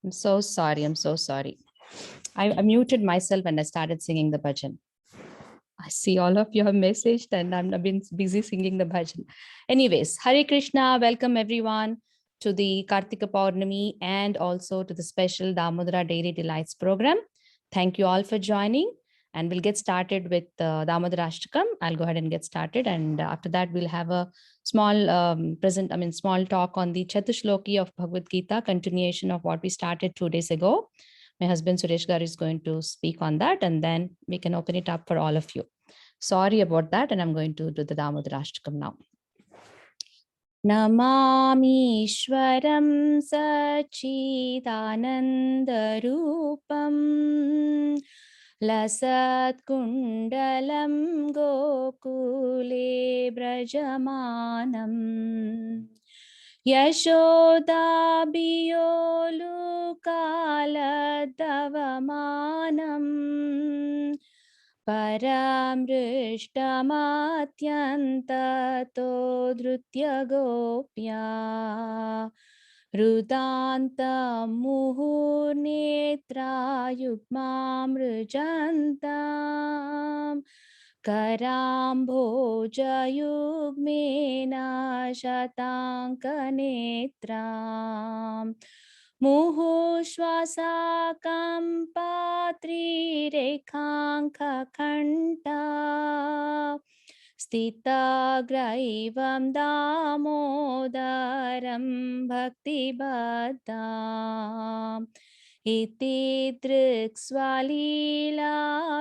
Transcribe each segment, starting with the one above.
I'm so sorry. I'm so sorry. I muted myself and I started singing the bhajan. I see all of you have messaged and I've been busy singing the bhajan. Anyways, Hare Krishna. Welcome everyone to the Kartika Purnami and also to the special Damodara Daily Delights program. Thank you all for joining. And we'll get started with Damodara Ashtakam. I'll go ahead and get started. And after that, we'll have a small small talk on the Chatushloki of Bhagavad Gita, continuation of what we started 2 days ago. My husband Suresh Gar is going to speak on that, and then we can open it up for all of you. Sorry about that, and I'm going to do the Damodara Ashtakam now. Namamishwaram Sachidanandarupam Lasat Kundalam Gokule Brajamanam Yashoda Biyolu Kaladavamanam Paramrishtamatyantato Drutya Gopya Rudanta Muhurnetra Yugmamrujantam Karambhojayugmena Shatankanetram Muhushvasakam patri rekhanka khanta Stita graivam damodaram bhakti bhaddam Iti driksvalila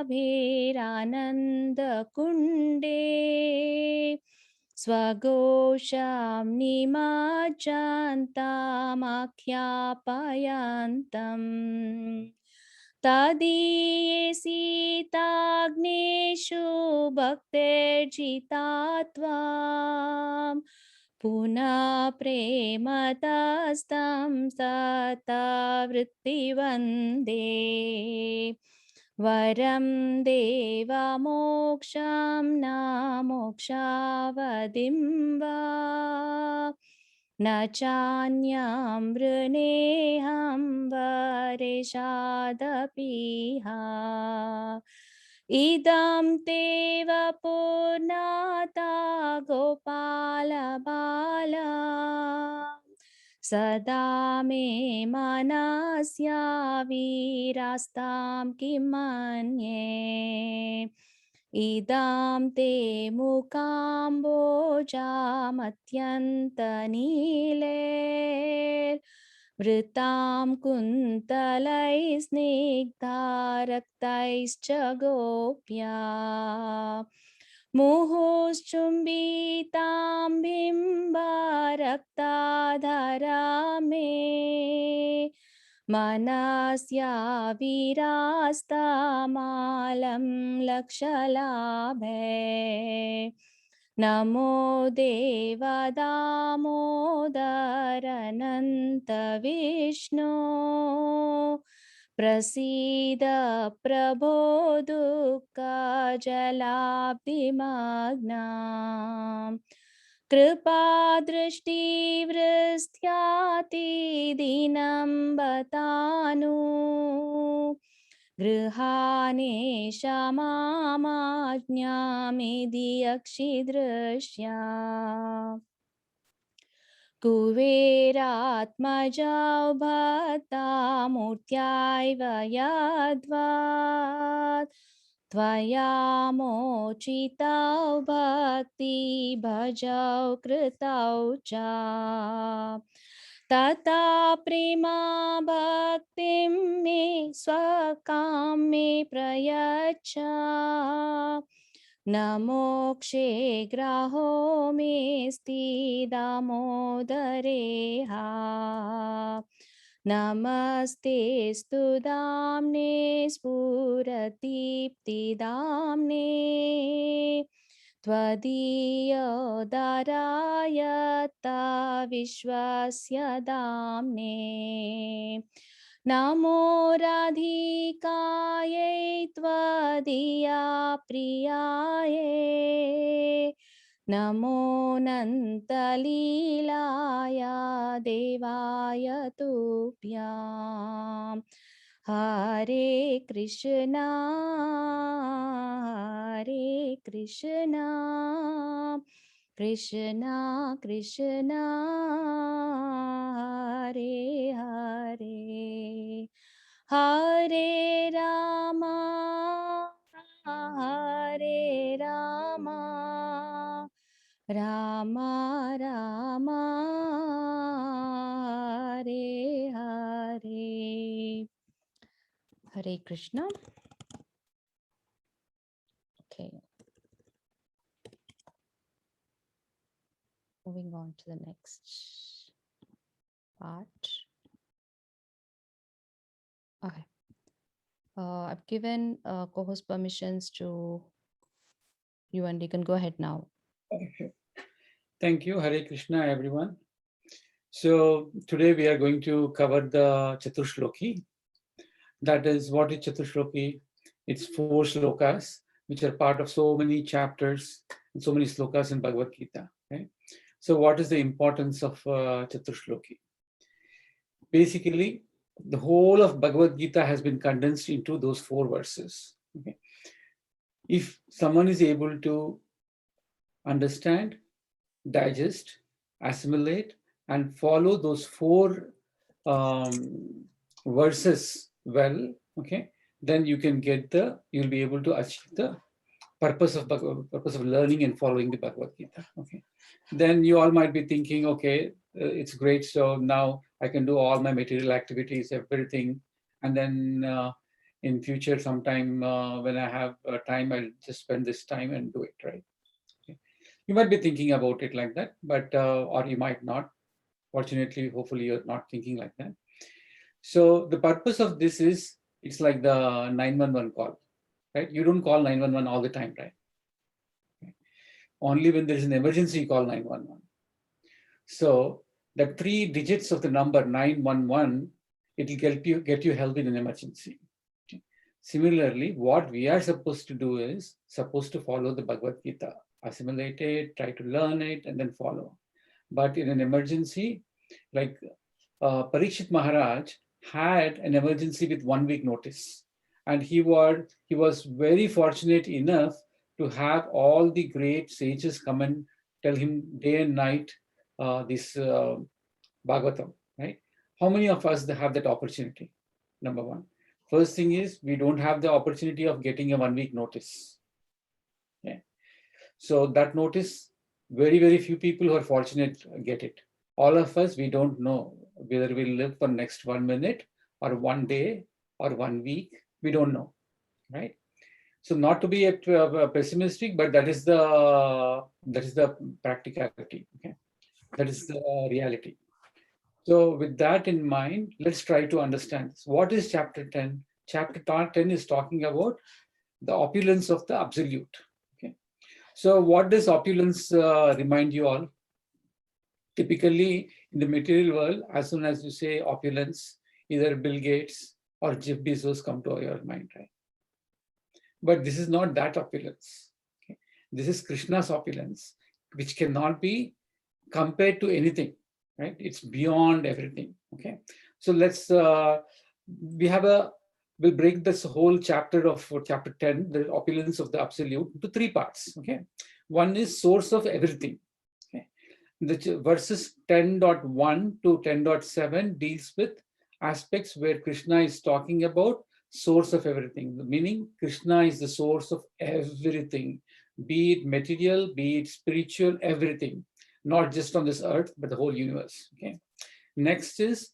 bhirananda kunde Swagosham nimajantam akyapayantam Tadiye sitagneshu bhakterjitatvam Puna prematastam sata vritti vande Varam deva moksham na mokshavadim va Na chanyam vrineham vareshadapiha Idam teva purnata gopala bala Sada me manasya virastam kimanye Idam te mukambojamatyanta Vritam kuntalai snigdharaktais chagopya Muhuschumbitam bimbarakta Manasya virastamalam lakshalabhe Namo deva damodarananta Vishnu Prasida prabho dukkha jalabdimagnam Kripa drishti vristhyati dinam batanu Grihane shamamajnyami diyakshidrishya Kuveratmajau bhata murtyaiva yadvat Tvaya mochitau bhakti bhajau kritau cha Tata prema bhaktim me swakam me prayacha Namokshe graho me sti damodareha Namaste studamne spurati damne Tvadiya darayata vishwasya damne Namo radhikaye tvadiya priyaye Namo Nantalilaya Devaya Tubhyam. Hare Krishna, Hare Krishna, Krishna Krishna, Hare Hare, Hare Rama, Hare Rama, Rama Rama, Hare Hare. Hare Krishna. Okay. Moving on to the next part. Okay. I've given co-host permissions to you, and you can go ahead now. Okay. Thank you. Hare Krishna, everyone. So today we are going to cover the Chaturshloki. That is, what is Chaturshloki? It's 4 slokas, which are part of so many chapters and so many slokas in Bhagavad Gita. Okay? So what is the importance of Chaturshloki? Basically, the whole of Bhagavad Gita has been condensed into those 4 verses. Okay? If someone is able to understand, digest, assimilate, and follow those 4 verses well, okay, then you'll be able to achieve the purpose of learning and following the Bhagavad Gita. Okay, then you all might be thinking, okay, it's great. So now I can do all my material activities, everything, and then in future, sometime when I have time, I'll just spend this time and do it, right? You might be thinking about it like that, but or you might not. Fortunately, hopefully, you're not thinking like that. So the purpose of this is, it's like the 911 call, right? You don't call 911 all the time, right? Only when there is an emergency, you call 911. So the 3 digits of the number 911, it will get you help in an emergency. Similarly, what we are supposed to do is supposed to follow the Bhagavad Gita, assimilate it, try to learn it, and then follow. But in an emergency, like Parikshit Maharaj had an emergency with 1 week notice. And he was very fortunate enough to have all the great sages come and tell him day and night this Bhagavatam, right? How many of us have that opportunity? Number one. First thing is, we don't have the opportunity of getting a 1 week notice. Okay? So that notice, very, very few people who are fortunate get it. All of us, we don't know whether we'll live for next 1 minute or 1 day or 1 week. We don't know, right? So not to be pessimistic, but that is the practicality. Okay, that is the reality. So with that in mind, let's try to understand this. What is chapter 10? Chapter 10 is talking about the opulence of the absolute. Okay. So what does opulence remind you all? Typically, in the material world, as soon as you say opulence, either Bill Gates or Jeff Bezos come to your mind, right? But this is not that opulence. Okay? This is Krishna's opulence, which cannot be compared to anything, right? It's beyond everything. Okay, so we'll break this whole chapter of chapter 10, the opulence of the absolute, into 3 parts. Okay, one is source of everything. Okay, the verses 10.1 to 10.7 deals with aspects where Krishna is talking about source of everything, meaning Krishna is the source of everything, be it material, be it spiritual, everything, not just on this earth, but the whole universe. Okay. Next is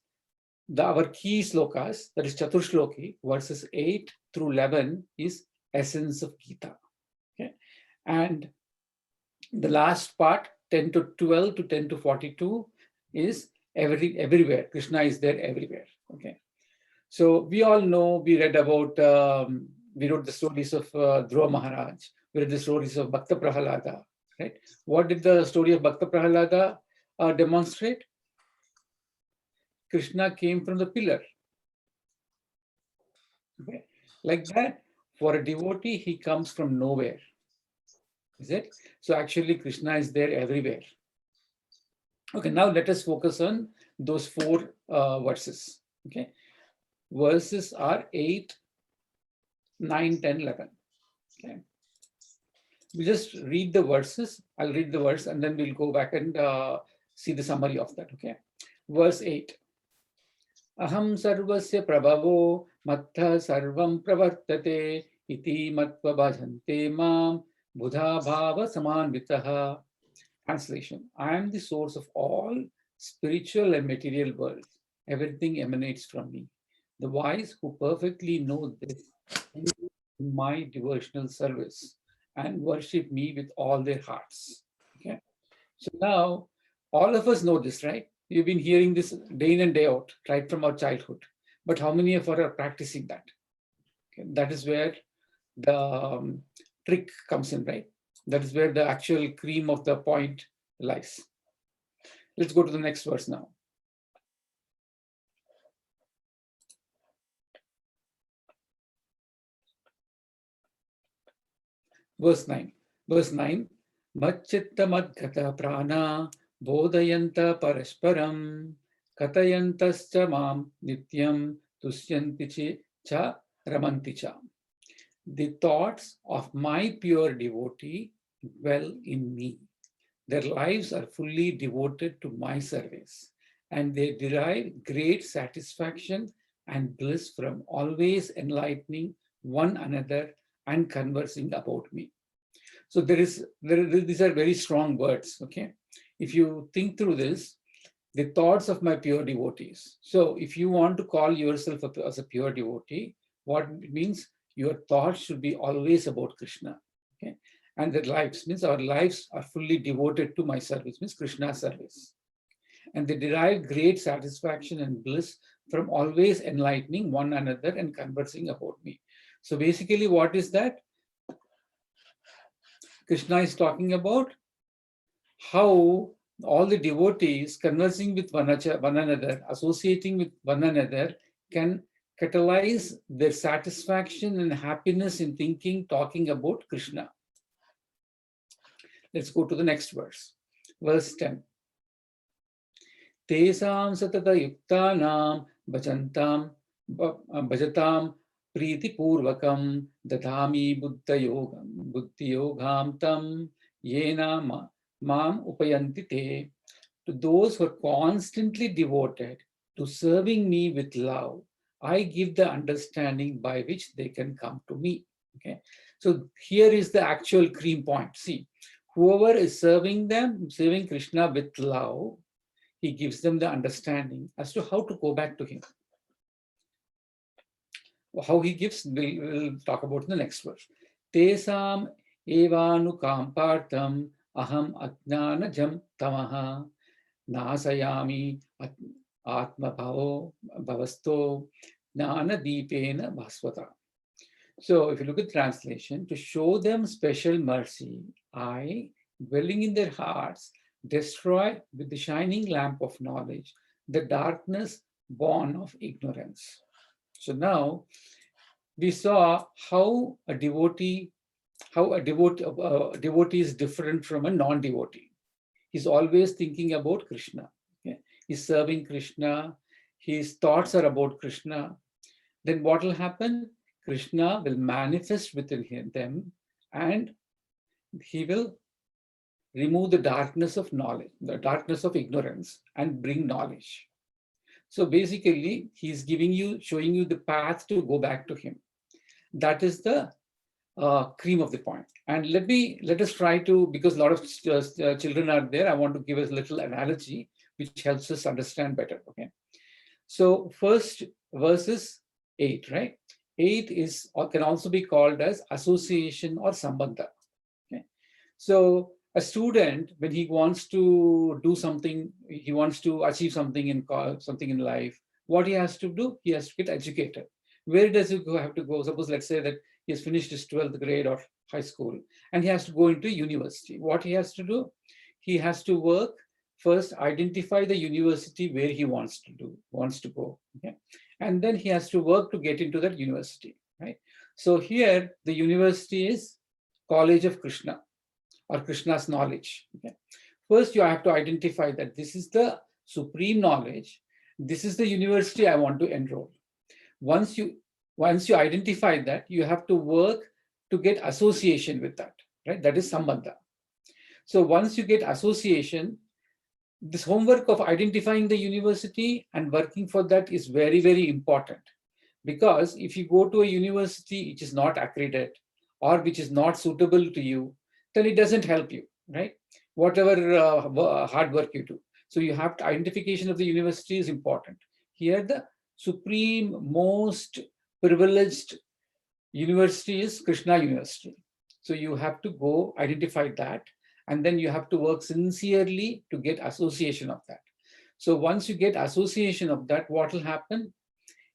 our key slokas, that is Chaturshloki, verses 8 through 11 is essence of Gita. Okay. And the last part, 10 to 12 to 10 to 42, is everywhere. Krishna is there everywhere. Okay. So we all know, we read about, we wrote the stories of Dhruva Maharaj, we read the stories of Bhakta Prahalada, right? What did the story of Bhakta Prahalada demonstrate? Krishna came from the pillar. Okay? Like that, for a devotee, he comes from nowhere. Is it? So actually Krishna is there everywhere. Okay, now let us focus on those four verses. Okay, verses are 8, 9, 10, 11. Okay, we just read the verses. I'll read the verse and then we'll go back and see the summary of that. Okay, verse 8. Aham sarvasya prabhavo mattha sarvam pravartate iti matva bhajante mam buddha bhava samanvitaha. Translation: I am the source of all spiritual and material worlds. Everything emanates from me. The wise who perfectly know this enter my devotional service and worship me with all their hearts. Okay. So now all of us know this, right? You've been hearing this day in and day out, right from our childhood. But how many of us are practicing that? Okay. That is where the trick comes in, right? That is where the actual cream of the point lies. Let's go to the next verse now. Verse 9. Verse 9. Macchitta madgata prana bodhayanta parasparam katayantascha mam nityam tusyanti cha ramanti cha. The thoughts of my pure devotee dwell in me. Their lives are fully devoted to my service, and they derive great satisfaction and bliss from always enlightening one another and conversing about me. So these are very strong words. Okay, if you think through this, the thoughts of my pure devotees. So if you want to call yourself as a pure devotee, what it means, your thoughts should be always about Krishna. Okay, and their lives means our lives are fully devoted to my service, means Krishna's service, and they derive great satisfaction and bliss from always enlightening one another and conversing about me. So basically, what is that? Krishna is talking about how all the devotees conversing with one another, associating with one another, can catalyze their satisfaction and happiness in thinking, talking about Krishna. Let's go to the next verse. Verse 10. Tesam satata yuktanam bhajatam priti purvakam dadami buddhi yogam tam yena mam upayanti te. To those who are constantly devoted to serving me with love, I give the understanding by which they can come to me. Okay, so here is the actual cream point. See, whoever is serving Krishna with love, he gives them the understanding as to how to go back to him. How he gives, we'll talk about in the next verse. Tesam evanu partam aham ajnana jam tamaha nasayami atma bhavasto jnana deepena bhasvata. So if you look at translation, to show them special mercy, I, dwelling in their hearts, destroy with the shining lamp of knowledge the darkness born of ignorance. So now we saw how a devotee is different from a non-devotee. He's always thinking about Krishna. Okay? He's serving Krishna. His thoughts are about Krishna. Then what will happen? Krishna will manifest within them, and he will remove the darkness of knowledge, the darkness of ignorance, and bring knowledge. So basically, he's showing you the path to go back to him. That is the cream of the point. And let us try to, because a lot of children are there, I want to give a little analogy which helps us understand better. Okay. So first verses 8, right? 8 is, or can also be called as association or sambandha. Okay. So a student, when he wants to do something, he wants to achieve something in life, what he has to do? He has to get educated. Where does he have to go? Suppose, let's say that he has finished his 12th grade or high school, and he has to go into university. What he has to do? He has to work, first identify the university where he wants to go. Okay? And then he has to work to get into that university, right? So here, the university is College of Krishna. or Krishna's knowledge. Okay? First, you have to identify that this is the supreme knowledge. This is the university I want to enroll. Once you identify that, you have to work to get association with that, right? That is sambandha. So once you get association, this homework of identifying the university and working for that is very, very important. Because if you go to a university which is not accredited or which is not suitable to you, then it doesn't help you, right? Whatever hard work you do. So you have to, identification of the university is important. Here, the supreme, most privileged university is Krishna University. So you have to go identify that, and then you have to work sincerely to get association of that. So once you get association of that, what will happen?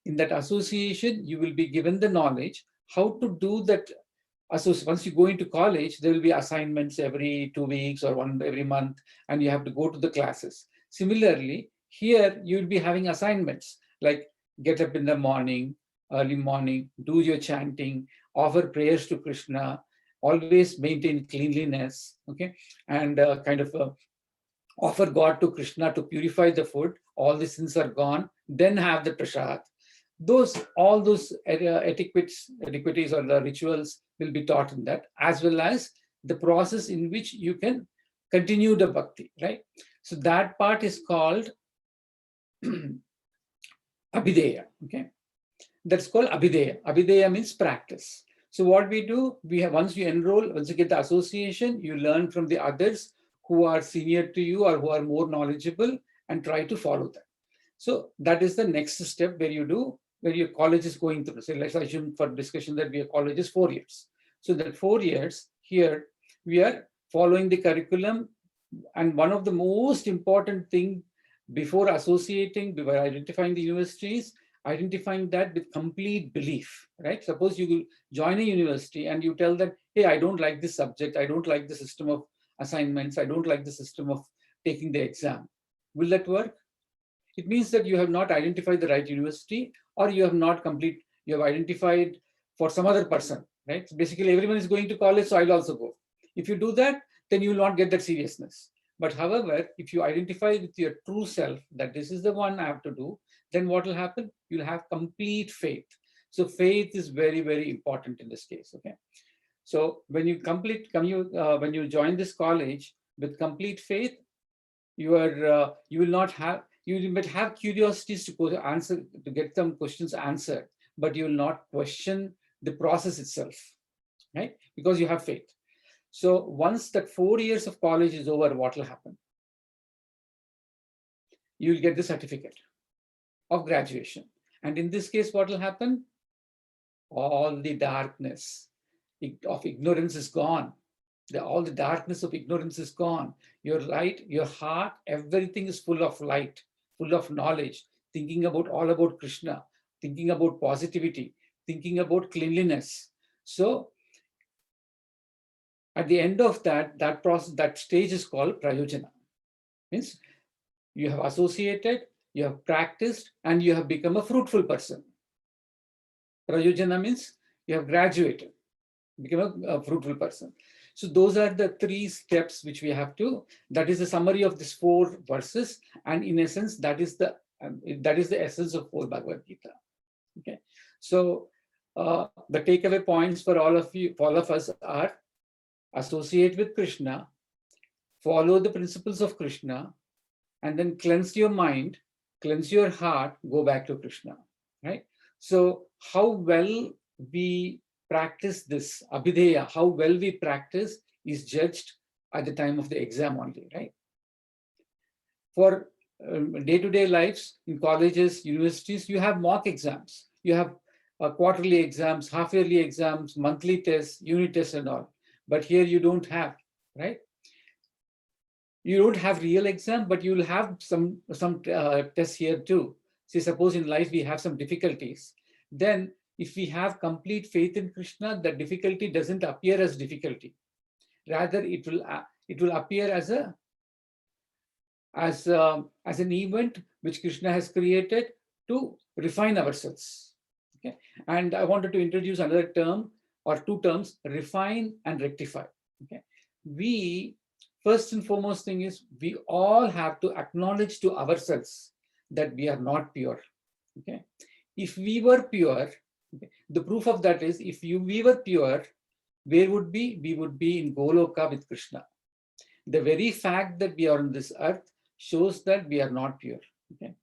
In that association, you will be given the knowledge how to do that. Once you go into college, there will be assignments every 2 weeks or every month, and you have to go to the classes. Similarly, here you will be having assignments like get up in the morning, early morning, do your chanting, offer prayers to Krishna, always maintain cleanliness, okay, and offer God to Krishna to purify the food. All the sins are gone. Then have the prasad. All those etiquettes or the rituals will be taught in that, as well as the process in which you can continue the bhakti, right? So that part is called abhideya, okay? That's called abhideya. Abhideya means practice. So what we do, once you enroll, once you get the association, you learn from the others who are senior to you or who are more knowledgeable and try to follow that. So that is the next step where your college is going through. So let's assume for discussion that your college is 4 years. So that 4 years here, we are following the curriculum. And one of the most important thing before identifying the universities, identifying that with complete belief, right? Suppose you will join a university and you tell them, hey, I don't like this subject. I don't like the system of assignments. I don't like the system of taking the exam. Will that work? It means that you have not identified the right university, or you have identified for some other person, right? So basically everyone is going to college, so I'll also go. If you do that, then you will not get that seriousness. But however, if you identify with your true self that this is the one I have to do, then what will happen? You'll have complete faith. So faith is very, very important in this case, okay? So when you join this college with complete faith, you might have curiosities to get some questions answered, but you will not question the process itself, right? Because you have faith. So once that 4 years of college is over, what will happen? You will get the certificate of graduation. And in this case, what will happen? All the darkness of ignorance is gone. All the darkness of ignorance is gone. Your light, your heart, everything is full of light, full of knowledge, thinking all about Krishna, thinking about positivity, thinking about cleanliness. So at the end of that process, that stage is called prayojana. Means you have associated, you have practiced, and you have become a fruitful person. Prayojana means you have graduated, become a fruitful person. So those are the 3 steps which we have to. That is the summary of these 4 verses, and in essence, that is the essence of whole Bhagavad Gita. Okay, so the takeaway points for all of us are: associate with Krishna, follow the principles of Krishna, and then cleanse your mind, cleanse your heart, go back to Krishna. Right? So how well we practice this abhideya, how well we practice is judged at the time of the exam only, right? For day-to-day lives in colleges, universities, you have mock exams, you have quarterly exams, half-yearly exams, monthly tests, unit tests and all. But here you don't have, right? You don't have real exam, but you will have some tests here too. See, suppose in life we have some difficulties, then if we have complete faith in Krishna, the difficulty doesn't appear as difficulty. Rather, it will appear as an event which Krishna has created to refine ourselves. Okay, and I wanted to introduce another term or 2 terms: refine and rectify. Okay, we, first and foremost thing is, we all have to acknowledge to ourselves that we are not pure. Okay. If we were pure, okay, the proof of that is, if we were pure, where would be? We would be in Goloka with Krishna. The very fact that we are on this earth shows that we are not pure. Okay.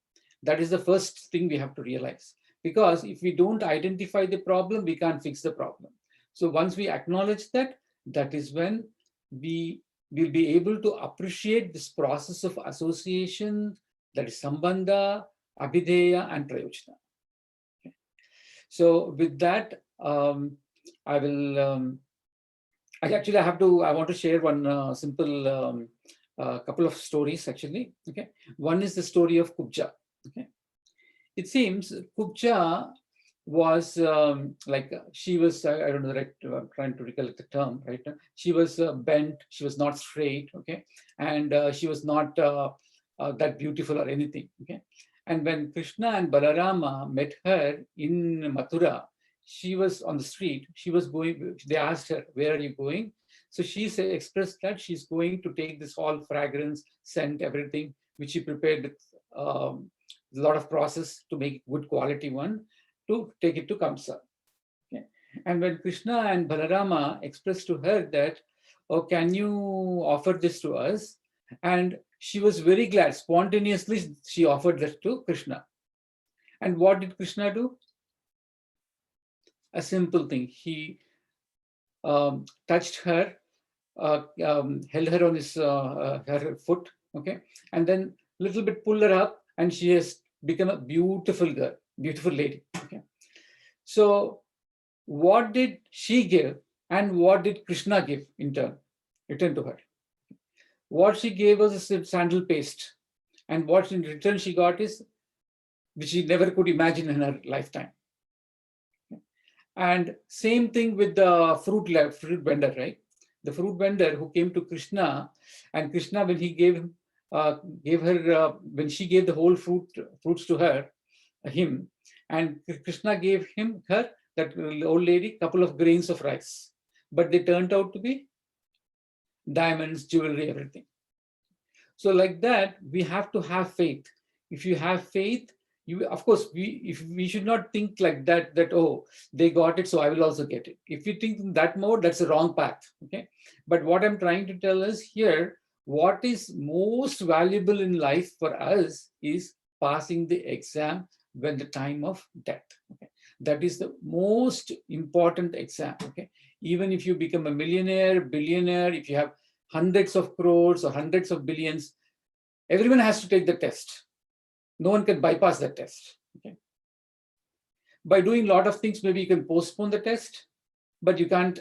That is the first thing we have to realize. Because if we don't identify the problem, we can't fix the problem. So once we acknowledge that, that is when we will be able to appreciate this process of association, that is Sambandha, Abhideya, and Prayojana. Okay. So with that, I will, I want to share one simple couple of stories actually. Okay. One is the story of Kubja. Okay. It seems Kubja was she was, I don't know the right, trying to recollect the term, right? She was bent, she was not straight, okay? And she was not that beautiful or anything, okay? And when Krishna and Balarama met her in Mathura, she was on the street, she was going, they asked her, where are you going? So she expressed that she's going to take this whole fragrance, scent, everything, which she prepared with a lot of process to make good quality one, to take it to Kamsa. Okay. And when Krishna and Balarama expressed to her that, oh, can you offer this to us? And she was very glad, spontaneously she offered that to Krishna. And what did Krishna do? A simple thing. He touched her, held her on his her foot, okay, and then little bit pulled her up, and she has become a beautiful girl, beautiful lady. Okay. So what did she give, and what did Krishna give in return to her? What she gave was a sandal paste, and what in return she got is, which she never could imagine in her lifetime. And same thing with the fruit vendor, right? The fruit vendor who came to Krishna, and Krishna, when he gave her, when she gave the whole fruits to him, and Krishna gave her, that old lady, couple of grains of rice, but they turned out to be diamonds, jewelry, everything. So like that, we have to have faith. If you have faith, you, of course, we should not think like that, oh, they got it, so I will also get it. If you think in that mode, that's a wrong path. Okay. But what I'm trying to tell us here, what is most valuable in life for us is passing the exam when the time of death. Okay. That is the most important exam. Okay. Even if you become a millionaire, billionaire, if you have hundreds of crores or hundreds of billions, everyone has to take the test. No one can bypass that test. Okay. By doing a lot of things, maybe you can postpone the test, but you can't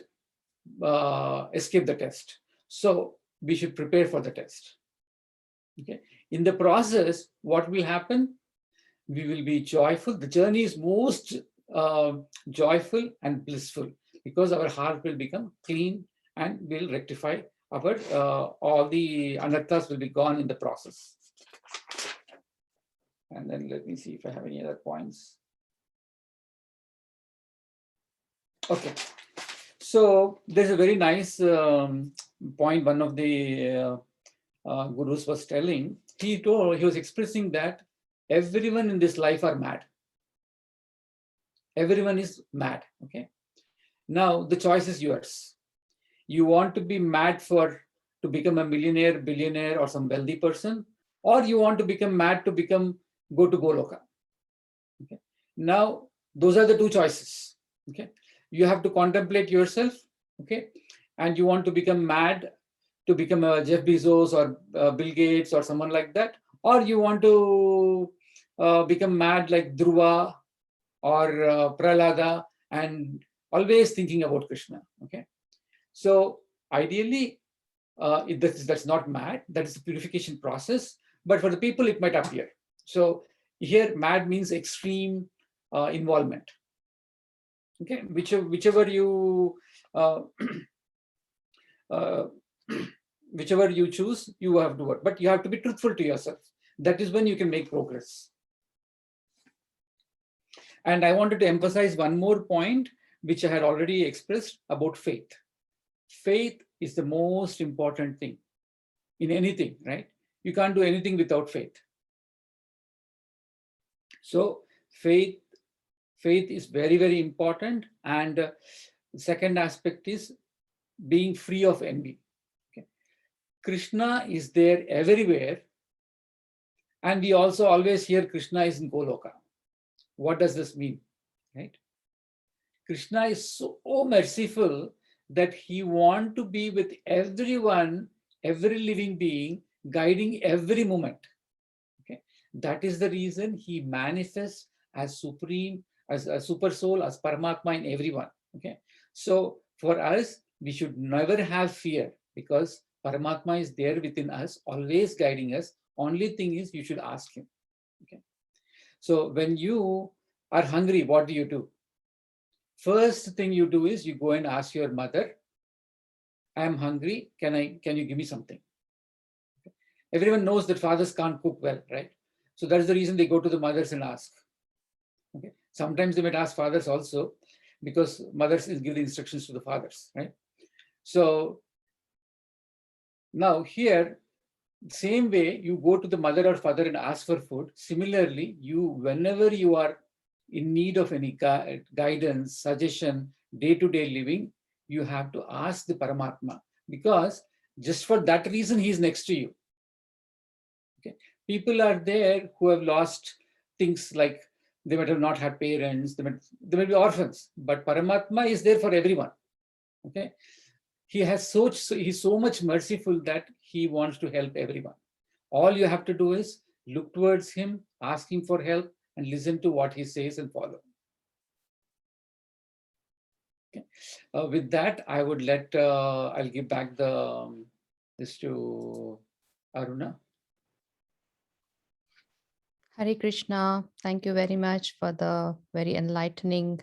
escape the test. So we should prepare for the test. Okay. In the process, what will happen? We will be joyful. The journey is most joyful and blissful, because our heart will become clean and will rectify our, all the anarthas will be gone in the process. And then let me see if I have any other points. Okay. So there's a very nice point one of the gurus was telling. He was expressing that everyone in this life are mad. Everyone is mad. Okay. Now the choice is yours. You want to be mad to become a millionaire, billionaire, or some wealthy person, or you want to become mad to go to Goloka. Okay. Now those are the two choices. Okay. You have to contemplate yourself. Okay. And you want to become mad to become a Jeff Bezos or Bill Gates or someone like that, or you want to become mad like Dhruva or Prahlada and always thinking about Krishna. Okay. So ideally, that's not mad. That is the purification process. But for the people, it might appear. So here, mad means extreme involvement. Okay, whichever you whichever you choose, you have to work. But you have to be truthful to yourself. That is when you can make progress. And I wanted to emphasize one more point, which I had already expressed about faith. Faith is the most important thing in anything, right? You can't do anything without faith. So faith is very, very important. And the second aspect is being free of envy. Okay. Krishna is there everywhere. And we also always hear Krishna is in Goloka. What does this mean? Right? Krishna is so merciful that he wants to be with everyone, every living being, guiding every moment. Okay? That is the reason he manifests as supreme, as a super soul, as Paramatma in everyone. Okay? So for us, we should never have fear because Paramatma is there within us, always guiding us. Only thing is you should ask him. Okay? So when you are hungry, what do? First thing you do is you go and ask your mother, I am hungry, can you give me something? Okay. Everyone knows that fathers can't cook well, right? So that's the reason they go to the mothers and ask. Okay. Sometimes they might ask fathers also because mothers give the instructions to the fathers, right? So now here, same way you go to the mother or father and ask for food. Similarly, whenever you are in need of any guidance, suggestion, day-to-day living, you have to ask the Paramatma because just for that reason, he is next to you. Okay. People are there who have lost things like they might have not had parents, they might be orphans, but Paramatma is there for everyone. Okay. He's so much merciful that he wants to help everyone. All you have to do is look towards him, ask him for help, and listen to what he says and follow. Okay. With that, I would I'll give back this to Aruna. Hare Krishna. Thank you very much for the very enlightening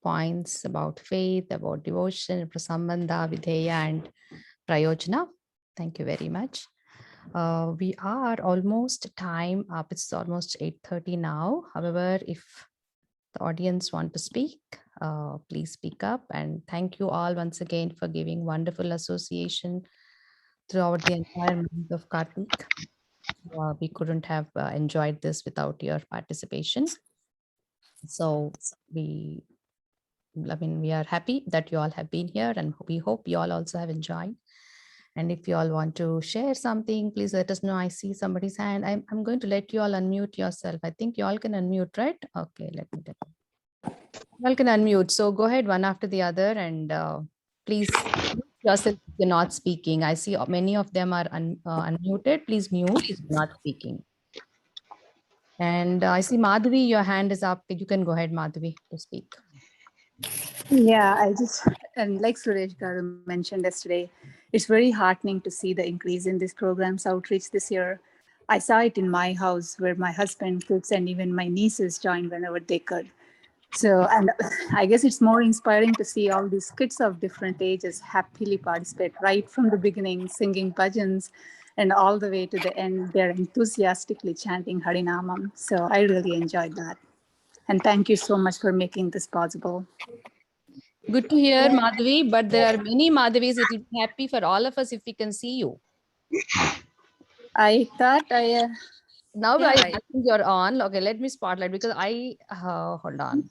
points about faith, about devotion, prasambandha, videya, and prayojana. Thank you very much. We are almost time up. It's almost 8:30 now. However, if the audience want to speak, please speak up. And thank you all once again for giving wonderful association throughout the entire month of Kartik. We couldn't have enjoyed this without your participation. So we are happy that you all have been here, and we hope you all also have enjoyed. And if you all want to share something, please let us know. I see somebody's hand. I'm going to let you all unmute yourself. I think you all can unmute, right? Okay, let me tell you. You all can unmute. So go ahead one after the other, and please mute yourself if you're not speaking. I see many of them are unmuted. Please mute if you're not speaking. And I see Madhavi, your hand is up. You can go ahead, Madhavi, to speak. Yeah, and like Suresh Garu mentioned yesterday, it's very heartening to see the increase in this program's outreach this year. I saw it in my house where my husband, kids, and even my nieces joined whenever they could. So, and I guess it's more inspiring to see all these kids of different ages happily participate right from the beginning, singing bhajans, and all the way to the end, they're enthusiastically chanting Harinamam. So I really enjoyed that. And thank you so much for making this possible. Good to hear, Madhavi, but there are many Madhavis. It will be happy for all of us if we can see you. I thought Now I think you're on. Okay, let me spotlight because hold on.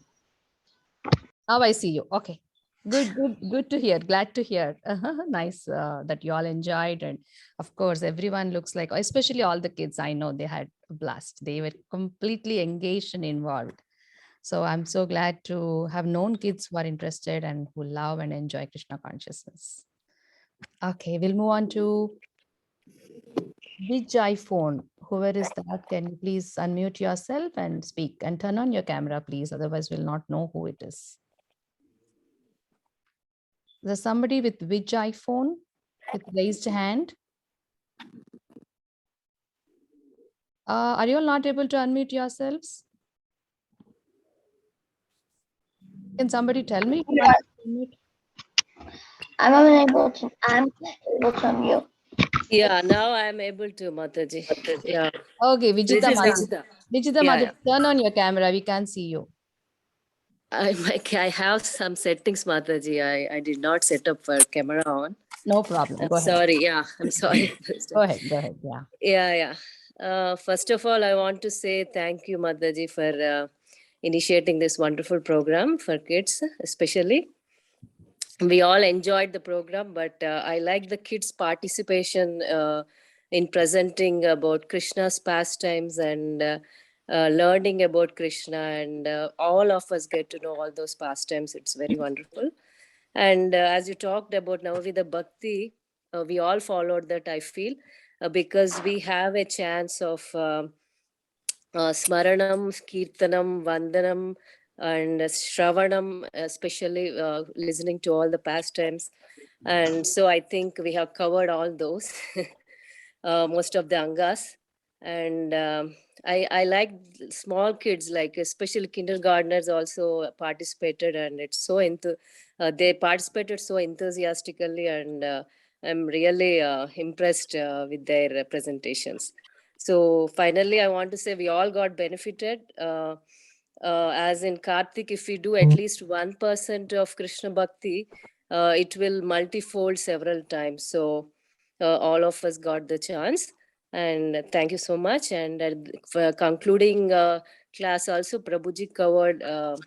Now I see you. Okay. Good to hear. Glad to hear. Nice that you all enjoyed. And of course, everyone looks like, especially all the kids, I know they had a blast. They were completely engaged and involved. So I'm so glad to have known kids who are interested and who love and enjoy Krishna consciousness. Okay, we'll move on to which iPhone. Whoever is that, can you please unmute yourself and speak and turn on your camera, please? Otherwise, we'll not know who it is. There's somebody with which iPhone with raised hand. Are you all not able to unmute yourselves? Can somebody tell me? I'm able to unmute. Yeah, now I'm able to, Mataji. Yeah. Okay, Vijita This is Mataji. Vijita. Vijita Yeah, Mataji, turn on your camera. We can't see you. I have some settings, Mataji. I did not set up for camera on. No problem. I'm Go ahead. sorry. Yeah, I'm sorry. Go ahead. Go ahead. Yeah. Yeah. First of all, I want to say thank you, Mataji, for initiating this wonderful program for kids, especially. We all enjoyed the program, but I like the kids' participation in presenting about Krishna's pastimes and learning about Krishna, and all of us get to know all those pastimes. It's very wonderful. And as you talked about Navavida Bhakti, we all followed that, I feel, because we have a chance of Smaranam, Kirtanam, Vandanam, and Shravanam, especially listening to all the pastimes. And so I think we have covered all those, most of the angas. And I like small kids, like especially kindergartners also participated, and it's so they participated so enthusiastically, and I'm really impressed with their presentations. So finally, I want to say we all got benefited. As in Karthik, if we do at least 1% of Krishna Bhakti, it will multifold several times. So all of us got the chance. And thank you so much. And for concluding class also, Prabhuji covered a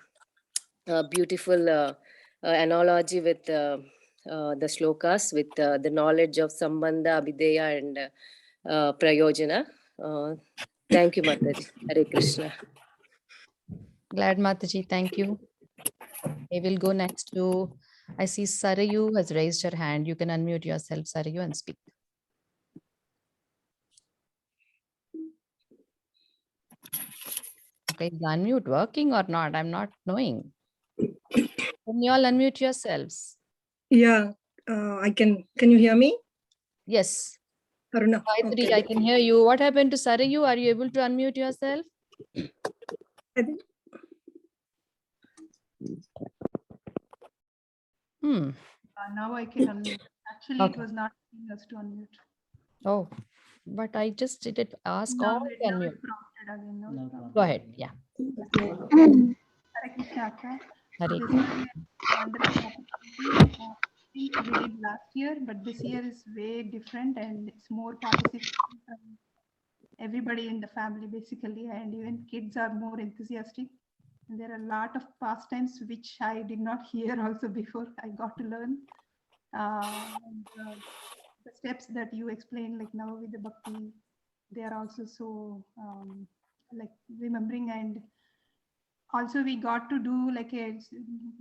beautiful analogy with the shlokas, with the knowledge of Sambandha, Abhideya, and Prayojana. Thank you, Mataji. Hare Krishna. Glad, Mataji. Thank you. We will go next to, I see Sarayu has raised her hand. You can unmute yourself, Sarayu, and speak. Okay, is the unmute working or not? I'm not knowing. Can you all unmute yourselves? Yeah, I can. Can you hear me? Yes. Aruna. Gayatri, Okay. I can hear you. What happened to Sarayu? Are you able to unmute yourself? I think Now I can unmute. Actually, Okay. it was not asking us to unmute. Oh, but I just did it. Ask Now all it to unmute. prompted again. Now it's prompted. Go ahead. Yeah. Hare Krishna, Akka. Hare This is Krishna. a wonderful opportunity. I think we did last year, but this year is way different and it's more participation from everybody in the family basically, and even kids are more enthusiastic. And there are a lot of pastimes which I did not hear also before I got to learn. And, the steps that you explained, like now with the bhakti, they are also so like remembering, and also we got to do like a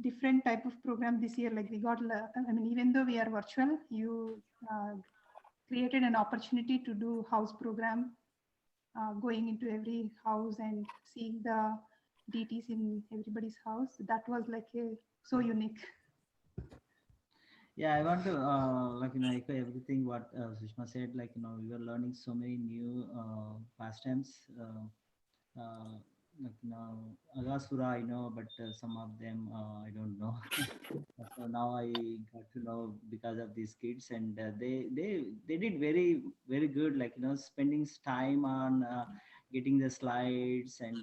different type of program this year. Like we got, I mean, even though we are virtual, you created an opportunity to do house program, going into every house and seeing the deities in everybody's house. That was like so unique. Yeah, I want to echo everything what Sushma said. We were learning so many new pastimes. Like now, Agasura I know, but some of them I don't know. So now I got to know because of these kids, and they did very good. Spending time on getting the slides, and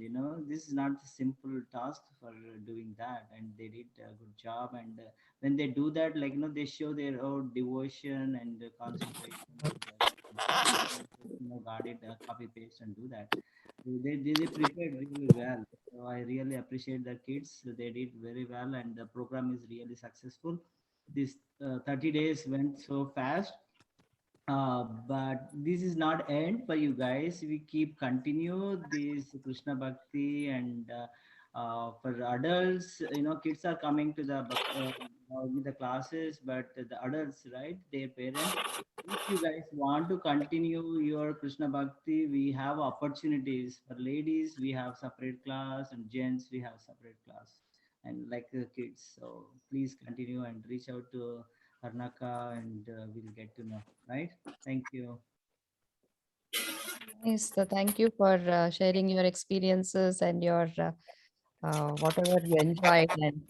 this is not a simple task for doing that, and they did a good job. And when they do that, they show their own devotion and concentration, and got it copy paste and do that. They prepared really well. So I really appreciate the kids. They did very well, and the program is really successful. This 30 days went so fast. But this is not end for you guys. We keep continue this Krishna Bhakti, and for adults, kids are coming to the classes, but the adults, right, their parents. If you guys want to continue your Krishna Bhakti, we have opportunities. For ladies, we have separate class, and gents, we have separate class, and like the kids. So please continue and reach out to Karnaka, and we'll get to know, right? Thank you. Yes, so thank you for sharing your experiences and your whatever you enjoyed. And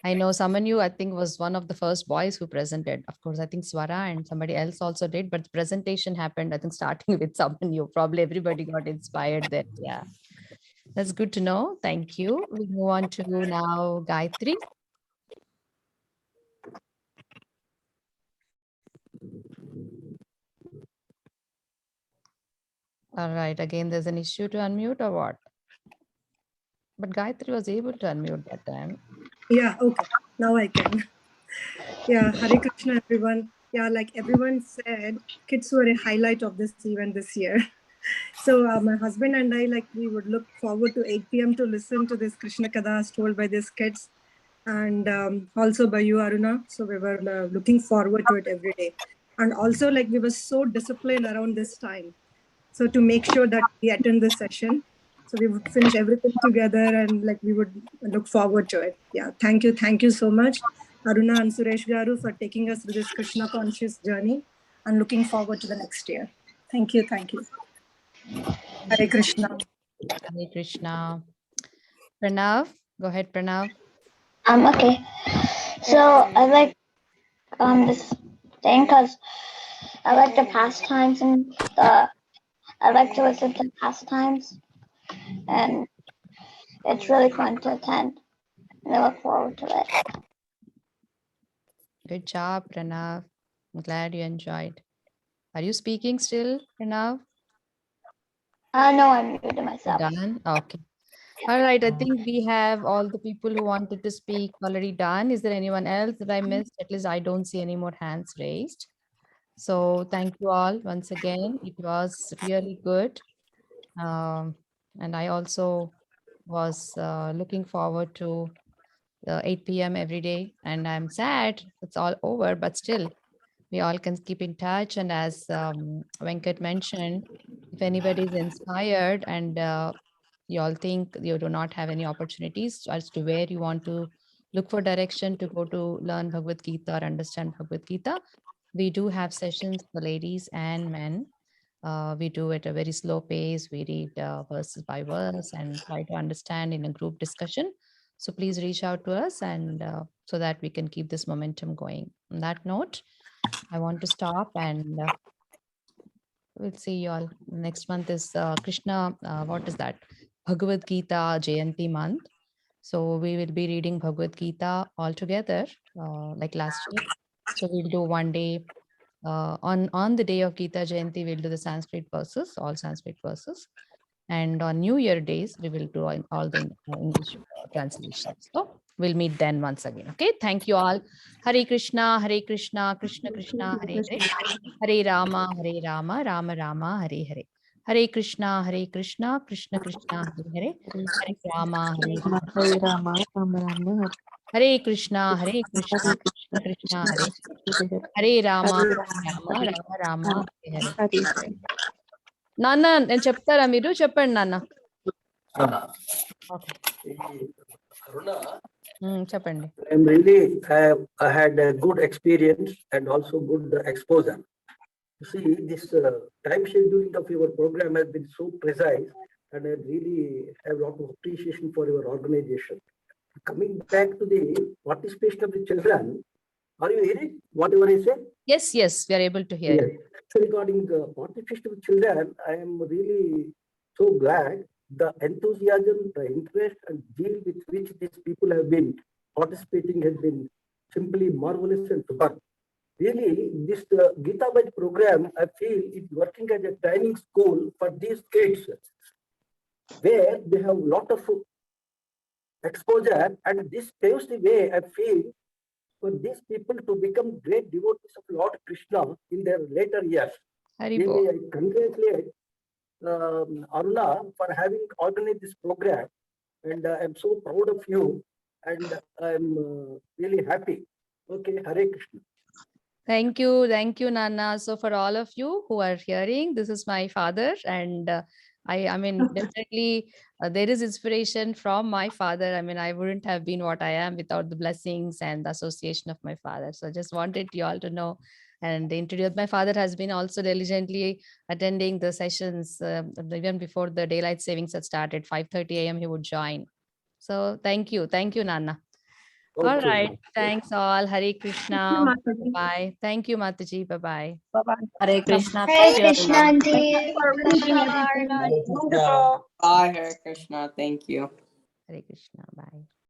I know Samanyu, I think, was one of the first boys who presented. Of course, I think Swara and somebody else also did, but the presentation happened, I think, starting with Samanyu. Probably everybody got inspired there. Yeah. That's good to know. Thank you. We move on to now Gayatri. All right. Again, there's an issue to unmute or what? But Gayatri was able to unmute that time. Yeah, okay. Now I can. Yeah, Hare Krishna, everyone. Yeah, like everyone said, kids were a highlight of this event this year. So my husband and I, like, we would look forward to 8 p.m. to listen to this Krishna Kathas told by these kids, and also by you, Aruna. So we were looking forward to it every day. And also, like, we were so disciplined around this time. So to make sure that we attend this session, so we would finish everything together and like we would look forward to it. Yeah, thank you so much, Aruna and Suresh Garu, for taking us through this Krishna conscious journey, and looking forward to the next year. Thank you. Hare Krishna. Hare Krishna. Pranav, go ahead, Pranav. Okay. So I like this thing because I like the pastimes and I like to listen to pastimes, and it's really fun to attend. And I look forward to it. Good job, Pranav. I'm glad you enjoyed. Are you speaking still, Pranav? No, I'm muted You're myself. done? Okay. All right. I think we have all the people who wanted to speak already done. Is there anyone else that I missed? At least I don't see any more hands raised. So thank you all once again. It was really good. And I also was looking forward to 8 p.m. every day. And I'm sad it's all over, but still, we all can keep in touch. And as Venkat mentioned, if anybody is inspired and you all think you do not have any opportunities as to where you want to look for direction to go to learn Bhagavad Gita or understand Bhagavad Gita, we do have sessions for ladies and men. We do it at a very slow pace. We read verses by verse and try to understand in a group discussion. So please reach out to us and so that we can keep this momentum going. On that note, I want to stop and we'll see you all. Next month is Krishna, what is that? Bhagavad Gita Jayanti month. So we will be reading Bhagavad Gita all together like last year. So we'll do one day on the day of Gita Jayanti, we'll do the Sanskrit verses, all Sanskrit verses. And on New Year days, we will do all the English translations. So we'll meet then once again. Okay. Thank you all. Hare Krishna, Krishna Krishna, Hare Hare. Hare Rama, Rama Rama, Hare Hare. Hare Krishna, Krishna Krishna, Hare Hare. Hare Rama, Hare Rama, Rama Rama, Hare Krishna, Krishna Krishna, Hare Hare. Hare Rama, Rama Hare Hare. Hare. నాన్న నేను చెప్తారా మీరు చెప్పండి నాన్న Aruna, చెప్పండి I'm really, I had a good experience and also good exposure. You see, this time scheduling of your program has been so precise, and I really have a lot of appreciation for your organization. Coming back to the participation of the children, are you hearing whatever I say? Yes, we are able to hear Yes. So regarding participation of children, I am really so glad the enthusiasm, the interest and zeal with which these people have been participating has been simply marvelous and superb. Really, this GitaWise program, I feel, is working as a training school for these kids, where they have a lot of exposure, and this paves the way, I feel, for these people to become great devotees of Lord Krishna in their later years. Really, I congratulate Aruna for having organized this program, and I'm so proud of you, and I'm really happy. Okay, Hare Krishna. Thank you, Nana. So for all of you who are hearing, this is my father, and I mean, definitely there is inspiration from my father. I mean, I wouldn't have been what I am without the blessings and the association of my father. So just wanted you all to know and introduce. My father has been also diligently attending the sessions even before the daylight savings had started. 5:30 a.m. he would join. So thank you, Nana. All Okay. right. Thanks all. Hare Krishna. Mataji. Bye. Thank you, Mataji. Bye-bye. Bye-bye. Hare Krishna. Hare Thank you, Krishna, everyone. Auntie. Thank you for arranging everything. Hare Krishna. Wonderful. Bye, Hare Krishna. Thank you. Hare Krishna. Bye.